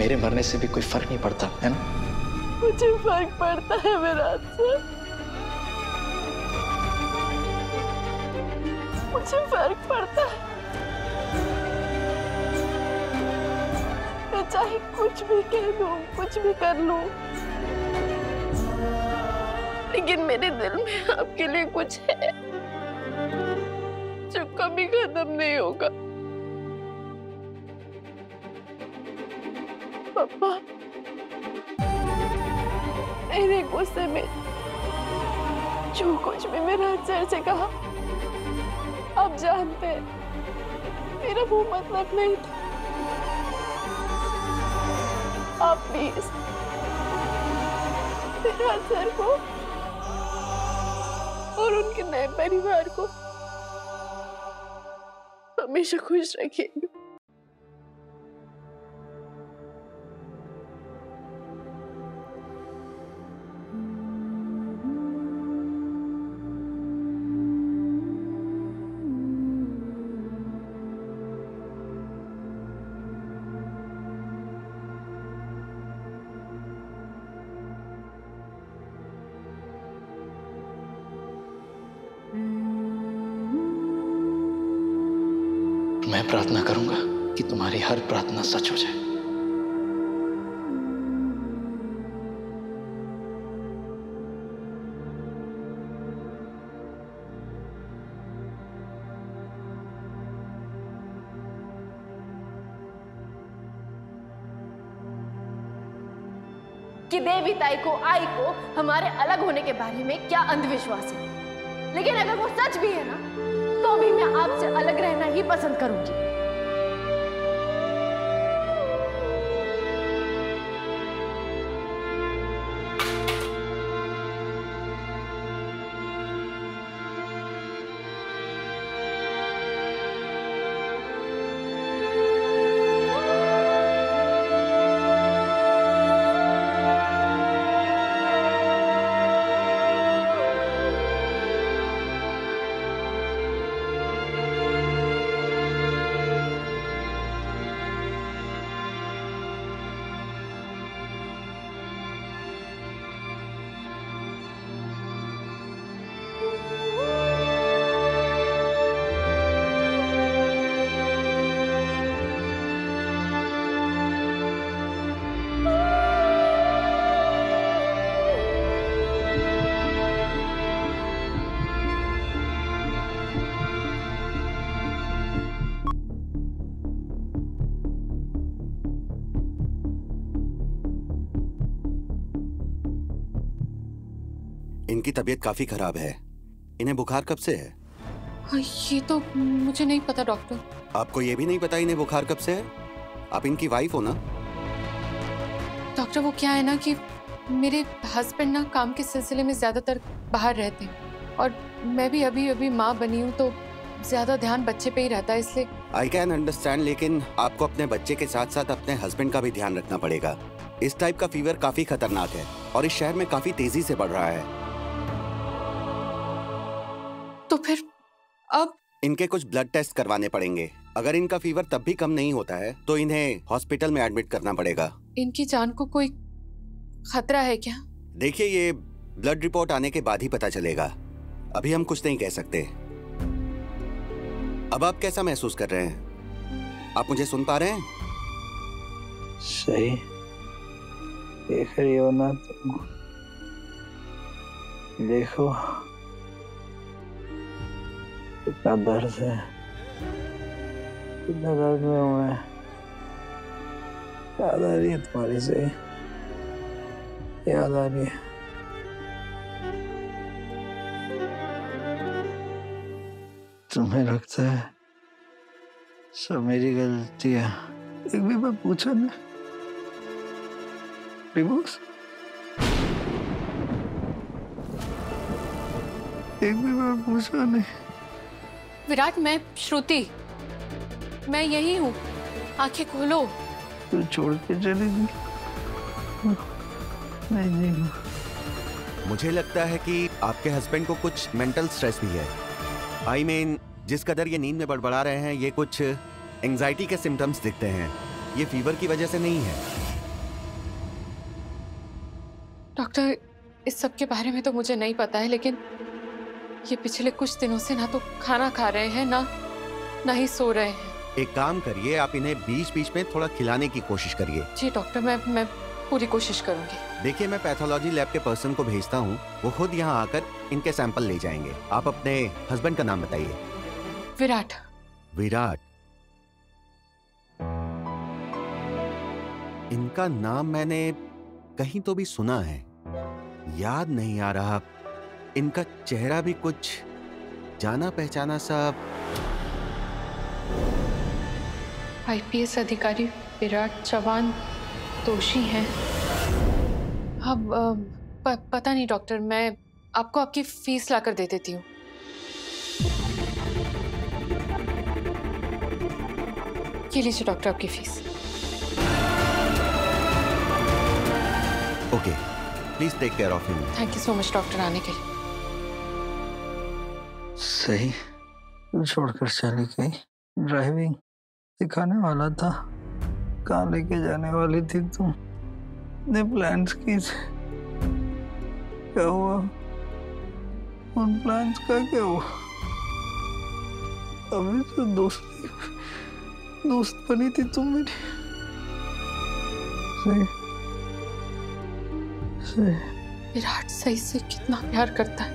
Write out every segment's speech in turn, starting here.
मेरे मरने से भी कोई फर्क नहीं पड़ता है ना? मुझे फर्क पड़ता है विराट सर, मुझे फर्क पड़ता है। मैं चाहे कुछ भी कह दूं, कुछ भी कर लूं, लेकिन मेरे दिल में आपके लिए कुछ है जो कभी खत्म नहीं होगा। पापा, मेरे गुस्से में जो कुछ भी मेरा सर से कहा, आप जानते हैं मेरा वो मतलब नहीं था। आप प्लीज मेरा सर को और उनके नए परिवार को हमेशा खुश रखिएगा। मैं प्रार्थना करूंगा कि तुम्हारी हर प्रार्थना सच हो जाए। कि देवी ताई को आई को हमारे अलग होने के बारे में क्या अंधविश्वास है, लेकिन अगर वो सच भी है ना, तो भी मैं आपसे अलग रहना ही पसंद करूंगी। इनकी तबीयत काफी खराब है। इन्हें बुखार कब से है? ये तो मुझे नहीं पता डॉक्टर। आपको ये भी नहीं पता इन्हें बुखार कब से है? आप इनकी वाइफ हो ना? डॉक्टर वो क्या है ना कि मेरे हस्बैंड ना काम के सिलसिले में ज्यादातर बाहर रहते हैं और मैं भी अभी अभी माँ बनी हूँ, तो ज्यादा ध्यान बच्चे पे ही रहता है, इसलिए। आई कैन अंडरस्टैंड, लेकिन आपको अपने बच्चे के साथ साथ अपने हस्बैंड का भी ध्यान रखना पड़ेगा। इस टाइप का फीवर काफी खतरनाक है और इस शहर में काफी तेजी से बढ़ रहा है। तो फिर अब इनके कुछ ब्लड टेस्ट करवाने पड़ेंगे। अगर इनका फीवर तब भी कम नहीं होता है तो इन्हें हॉस्पिटल में एडमिट करना पड़ेगा। इनकी जान को कोई खतरा है क्या? देखिए, ये ब्लड रिपोर्ट आने के बाद ही पता चलेगा। अभी हम कुछ नहीं कह सकते। अब आप कैसा महसूस कर रहे हैं? आप मुझे सुन पा रहे हैं? सही देख रही हो ना तुम? देखो कितना दर्द है, कितना दर्द में हूँ मैं। याद आ रही है तुम्हारी से, याद आ रही है। तुम्हें लगता है सब मेरी गलती है? एक भी बार पूछा ना डिवोर्स? एक भी बार पूछा नहीं? विराट, मैं श्रुति, मैं यही हूँ, आंखें खोलो। तू छोड़ के चली गई? नहीं। मुझे लगता है कि आपके हस्बैंड को कुछ मेंटल स्ट्रेस भी है। आई मीन, जिस कदर ये नींद में बड़बड़ा रहे हैं, ये कुछ एंजाइटी के सिम्टम्स दिखते हैं। ये फीवर की वजह से नहीं है। डॉक्टर, इस सब के बारे में तो मुझे नहीं पता है, लेकिन ये पिछले कुछ दिनों से ना तो खाना खा रहे हैं ना ही सो रहे हैं। एक काम करिए, आप इन्हें बीच बीच में थोड़ा खिलाने की कोशिश करिए। जी डॉक्टर, मैं पूरी कोशिश करूंगी। देखिए, मैं पैथोलॉजी लैब के पर्सन को भेजता हूँ, वो खुद यहाँ आकर इनके सैंपल ले जाएंगे। आप अपने हस्बैंड का नाम बताइए। विराट। विराट, इनका नाम मैंने कहीं तो भी सुना है, याद नहीं आ रहा। इनका चेहरा भी कुछ जाना पहचाना सा। आईपीएस अधिकारी विराट चौहान दोषी हैं। अब पता नहीं डॉक्टर, मैं आपको आपकी फीस लाकर दे देती हूँ। ये लीजिए डॉक्टर, आपकी fees. Okay, please take care of him. Thank you so much doctor, आने के लिए। सही, तू छोड़कर चली गई। ड्राइविंग सिखाने वाला था, कहाँ लेके जाने वाली थी तुम? ने प्लान्स की थे, क्या हुआ? उन प्लान्स का क्या हुआ? अभी तो दोस्त बनी थी तुम मेरी। सही। विराट सही से कितना प्यार करता है,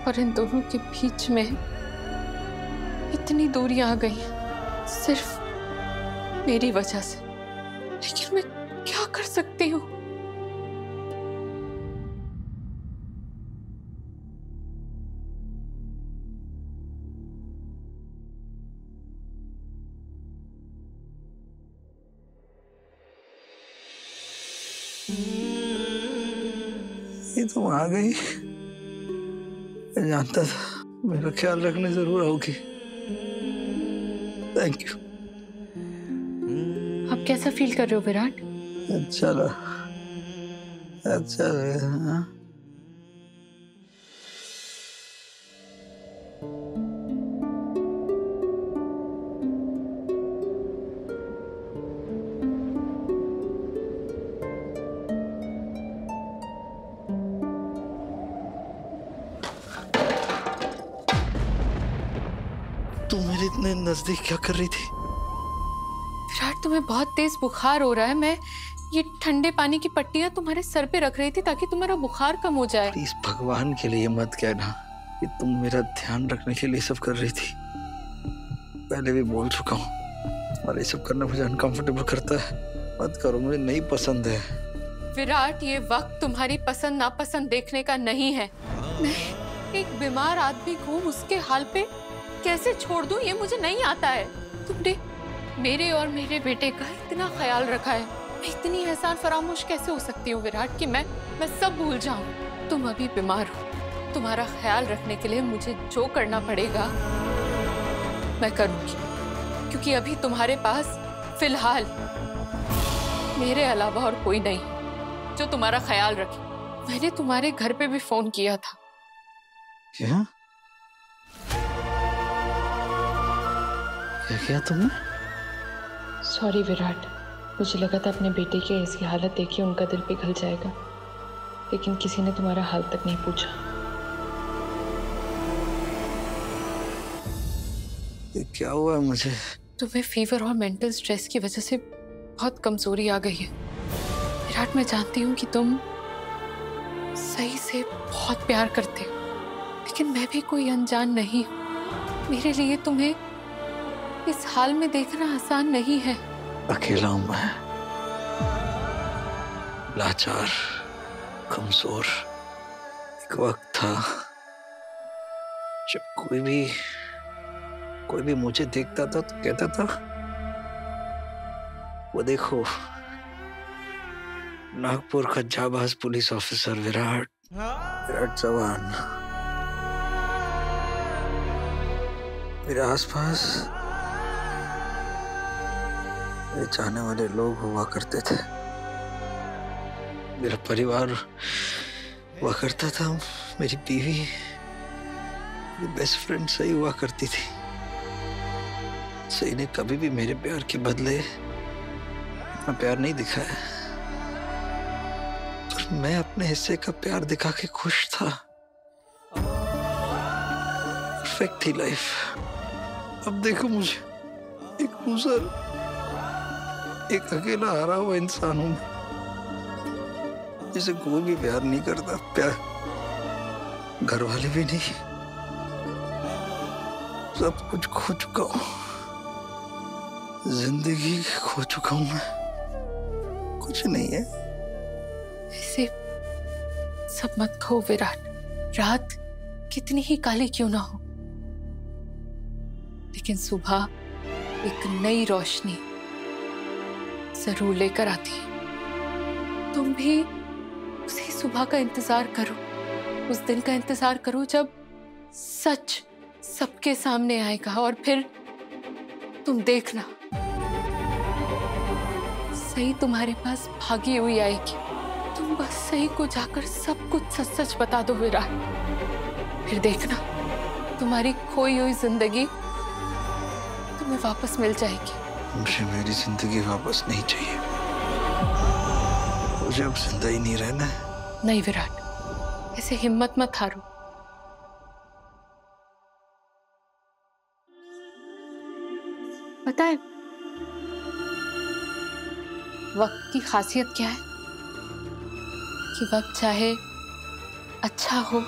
और इन दोनों के बीच में इतनी दूरियां आ गई हैं सिर्फ मेरी वजह से। लेकिन मैं क्या कर सकती हूँ? ये तुम आ गई, मैं जानता था मेरा ख्याल रखने जरूर आओगी। Thank you. आप कैसा फील कर रहे हो विराट? अच्छा लगा। तू मेरे इतने नजदीक क्या कर रही थी? विराट, तुम्हें बहुत तेज बुखार हो रहा है। मैं ये ठंडे पानी की पट्टियां तुम्हारे सर पे रख रही थी ताकि तुम्हारा बुखार कम हो जाए। प्लीज भगवान के लिए मत कहना कि तुम मेरा ध्यान रखने के लिए सब कर रही थी। पहले भी बोल चुका हूँ, और ये सब करना मुझे अनकंफर्टेबल करता है। मत करो, मुझे नहीं पसंद है। विराट, ये वक्त तुम्हारी पसंद नापसंद देखने का नहीं है। मैं एक बीमार आदमी को उसके हाल पे कैसे छोड़ दूं, ये मुझे नहीं आता है। तुमने मेरे और मेरे बेटे का इतना ख्याल रखा है, मैं इतनी एहसान फरामोश कैसे हो सकती हूँ विराट कि मैं सब भूल जाऊं। तुम अभी बीमार हो, तुम्हारा ख्याल रखने के लिए मुझे जो करना पड़ेगा मैं करूंगी, क्योंकि अभी तुम्हारे पास फिलहाल मेरे अलावा और कोई नहीं जो तुम्हारा ख्याल रखे। मैंने तुम्हारे घर पे भी फोन किया था। क्या किया तुमने? सॉरी विराट, मुझे लगा था अपने बेटे की ऐसी हालत देखी उनका दिल पिघल जाएगा, लेकिन किसी ने तुम्हारा हाल तक नहीं पूछा। ये क्या हुआ मुझे? तुम्हें फीवर और मेंटल स्ट्रेस की वजह से बहुत कमजोरी आ गई है। विराट, मैं जानती हूँ कि तुम सही से बहुत प्यार करते हो, लेकिन मैं भी कोई अनजान नहीं हूँ। मेरे लिए तुम्हें इस हाल में देखना आसान नहीं है। अकेला हूं मैं, लाचार, कमजोर। एक वक्त था जब कोई भी मुझे देखता था तो कहता था, वो देखो नागपुर का जाबाज पुलिस ऑफिसर विराट चौहान। मेरे आसपास मेरे चाहने वाले लोग हुआ करते थे, मेरा परिवार हुआ करता था, मेरी बीवी, मेरी बेस्ट फ्रेंड सही हुआ करती थी। सही ने कभी भी मेरे प्यार के बदले अपना प्यार नहीं दिखाया। मैं अपने हिस्से का प्यार दिखा के खुश था। परफेक्ट थी लाइफ। अब देखो मुझे, एक लूजर, एक अकेला हारा हुआ इंसान हूं जिसे कोई भी प्यार नहीं करता। प्यार घर वाले भी नहीं। सब कुछ खो चुका हूं, जिंदगी खो चुका हूं मैं। कुछ नहीं है। ऐसे सब मत कहो विराट। रात कितनी ही काली क्यों ना हो, लेकिन सुबह एक नई रोशनी जरूर लेकर आती है। तुम भी उसी सुबह का इंतजार करो, उस दिन का इंतजार करो जब सच सबके सामने आएगा। और फिर तुम देखना, सही तुम्हारे पास भागी हुई आएगी। तुम बस सही को जाकर सब कुछ सच सच बता दो विराट। फिर देखना, तुम्हारी खोई हुई जिंदगी तुम्हें वापस मिल जाएगी। मुझे मेरी जिंदगी वापस नहीं चाहिए। मुझे अब जिंदा ही नहीं रहना है। नहीं विराट, ऐसे हिम्मत मत हारो। पता है वक्त की खासियत क्या है? कि वक्त चाहे अच्छा हो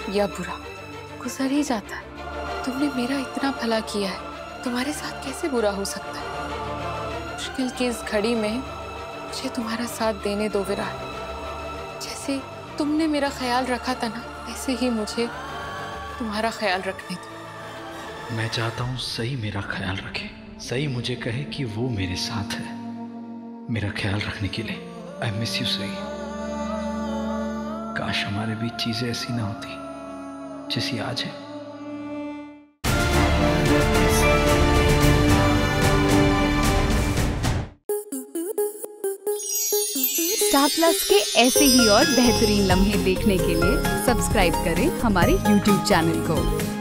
या बुरा, गुजर ही जाता है। तुमने मेरा इतना भला किया है, तुम्हारे साथ कैसे बुरा हो सकता है? मुश्किल की इस घड़ी में मुझे तुम्हारा साथ देने दो विराट। जैसे तुमने मेरा ख्याल रखा था ना, ऐसे ही मुझे तुम्हारा ख्याल रखने दो। मैं चाहता हूँ सही मेरा ख्याल रखे, सही मुझे कहे कि वो मेरे साथ है मेरा ख्याल रखने के लिए। आई मिस यू सही। काश हमारे बीच चीजें ऐसी ना होती जैसी आज है। स्टार प्लस के ऐसे ही और बेहतरीन लम्हे देखने के लिए सब्सक्राइब करें हमारे YouTube चैनल को।